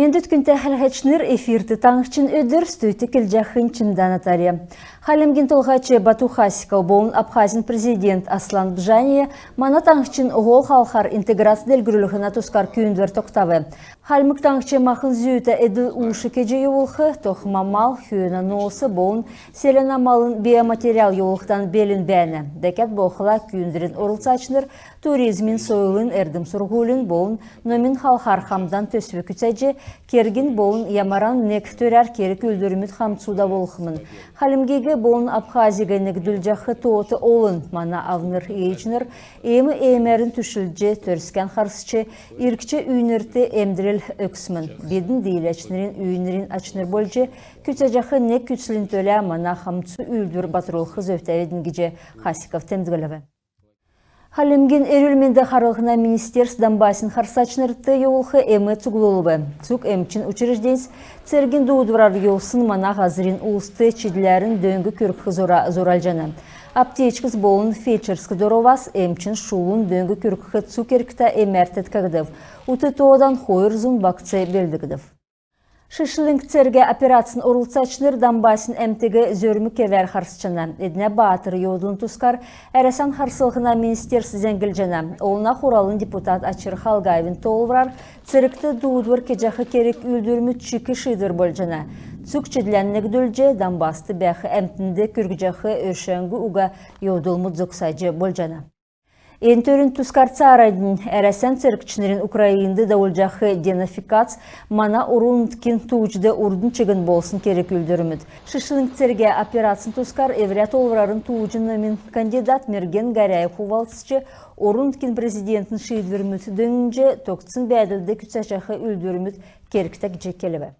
Мендет күнті хәлғачныр эфирті таңқчын өдір стүйті кілжақын чындан атария. Халемген толғачы Бату Хасикау болын Абхазин президент Аслан Бжания мана таңқчын ғол халқар интеграция делгүрілігіна тұскар күйіндер тоқтавы. Халмық таңқчы мақын зүйті әділ ұшы кеже еуылқы, тоқыма мал, хүйіна носы болын селена малын биоматериал еуылықтан белін бәні. Дәкет боқыла күйіндерін орылсачыныр, туризмин сойлын әрдім сұрғылын болын номин халқар хамдан төсві күтсәжі, кергін болын ямаран нек төрәр керік үлдіріміт хамсуда болқымын. Халімгеге болын Абхазиға нек жақы тоғыты олын мана авныр ейчінір, емі емерін түшілже төріскен қарсычы, иркче үйнірті емдіріл өксімін. Бедін дейләчінерін үйнерін açınır болжы, күтсәжақы нек күтсілін төлі мана хамсу үлдір батырылқы зөфтәведін геже Хасиков темдігілігі. Халемген эрүлменде харылғына министерстводан басын харсачнырты еуылқы әмі цуглолыбы. Цуг әмчин учрежденс церген дуудварар еусын мана ғазырин ұлысты чеділерін дөңгі күркі зоралжаны. Аптечкіз болын фельдшерскі доровас әмчин шулын дөңгі күркі цукеркіта әмәртет кәгдів. Уты тоғдан хойырзын бақцы белдігдів. Шишіліңктерге операциян орылсачныр Донбасин әмтігі зөрмі кевер харсчана. Эдіне батыр еудылын тұскар әрәсан харсылғына министерсі зәңгілжана. Олына хуралын депутат Ачыр Халгаевин толварар циркті дуудвар кежақы керек үлдірмі чүкі шидыр болжана. Цукчедләннік дөлже Донбасты бәқі әмтінде күргіжақы өршәңгі уға еудылмы зөксайжы болжана. Энтөрін тұскарца арайдың әрәсән церкчінерін Украинды даулжақы денофикац мана урунткин туучды урдын чыгын болсын керек үлдірімід. Шишіліңктерге операциян тұскар еврят олварарын туучынымен кандидат мерген Гаряй Хувалсычы урунткин президентін шейдверміт дөңінже тоқсын бәділді күтсәшақы үлдірімід керіктәк жекелігі.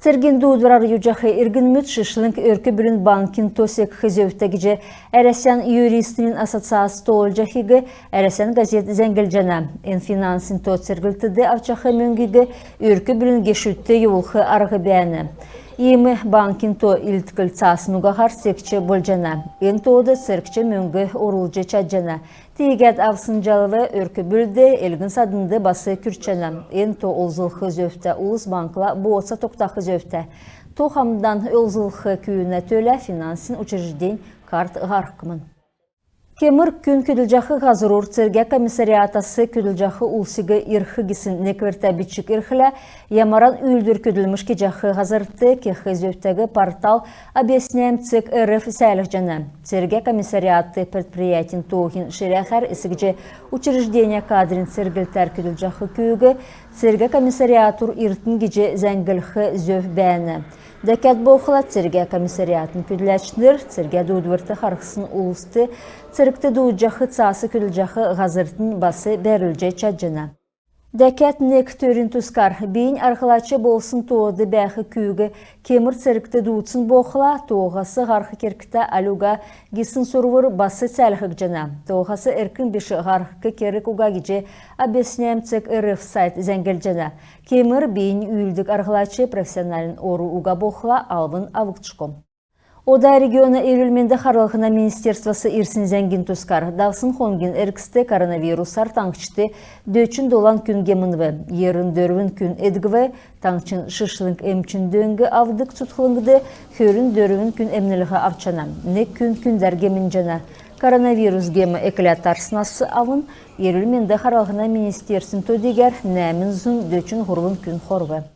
Церген дуудварар южақы иргінміт шишілінг өркі бірін банкин тосек хызеуттәгіже әрәсән юристінің ассоциасы толы жақығы әрәсән газет зәңгіл Эн финансин тот сергілтіді авчақы мөңгігі өркі бірін гешүтті еуылқы арғы бәні. Емі банкин то илткіл цасынуғағар секче болжана. Эн тоды сыркче мөңгі орулжы чаджана. Тегет авсынжалығы өркі бүлді, елгін садынды басы күрчана. Эн то олзылқы зөфті, ұлыс банкла боğsa тоқтақы зөфті. Тоқамдан олзылқы күйіне төлі финансин учреждень карт ғарқымын. Кемір күн күділжақы ғазырур церге комиссариатасы күділжақы ұлсығы ирхігісін некверті бітчік ирхілі, ямаран үлдір күділміш кежақы ғазырты кеқі зөптегі портал объясняем цек РФ сәлік жана. Церге комиссариаты предприятин тоғын шеряхар ісігже учреждения кадрин цергілтер күділжақы күйігі церге комиссариатур иртін геже зәңгілхі зөв бәні. Дәкәт боқыла церге комиссариатын күділәчнір, церге дуудвырты қарқысын ұлысты, церкті дууджақы цасы күділжақы ғазыртын басы бәрілже чаджына. Дәкәт нек төрін тұскар, бейін арқылачы болсын тоғды бәқі күйігі, кемір церкті дуудсын боқыла, тоғасы ғарқы керкіті алуға гесін сұрвыр басы сәліғік жана. Тоғасы әркін беші ғарқы керік уға геже объясняем цек РФ сайт зәңгел жана. Кемір бейін үйілдік арқылачы профессионалын ору уға боқыла алвын авықтшқом. Ода регионы эрүлменде харылғына министерствосы ирсін зәңгін тұскар. Давсын хонген әркісті коронавирусар таңқчыты дөчін долан күн гемінві. Ерін дөрвін күн әдгіві, таңқчын шышылың әмчін дөңгі авдық тұтқылыңды, хөрін дөрвін күн әмнілігі авчана. Нек күндер гемін жана. Коронавирус гемі әкілят арсынасы авын, эрүлменде харылғына министерсін төдегер нәмін зұн дөчін ғұрвын күн хорвы.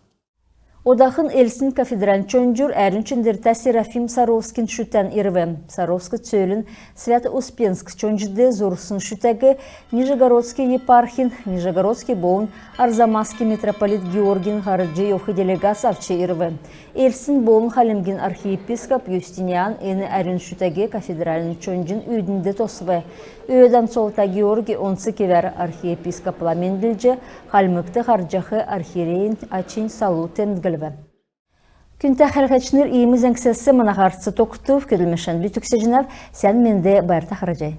Odağın Elsin kafedran çöncür ərünçündürtə Serafim Sarovskin şütən irvəm. Sarovski çölün Svyat-Uspensk çöncüdə zorsun şütəgi Nijegorодский yeparxin, Nijegorодский boğun Arzamasski metropolit Georgin Harıcı yoxı delegasavçı irvəm. Elsin boğun Halimgin arxiyepiskop Justinian eni ərün şütəgi kafedralın çöncün üydündə tosvə. Öğeden solta Georgi onsı kever arxiyepiskopla mendilce Halmıqtı harcaqı arxiyereyin açın salu temdgilvə. Күнті қәрғачныр иеміз әңксесі мұнағарцы тоқтып көділмешін бүтіксе жинав, сән менде байырта қаражай.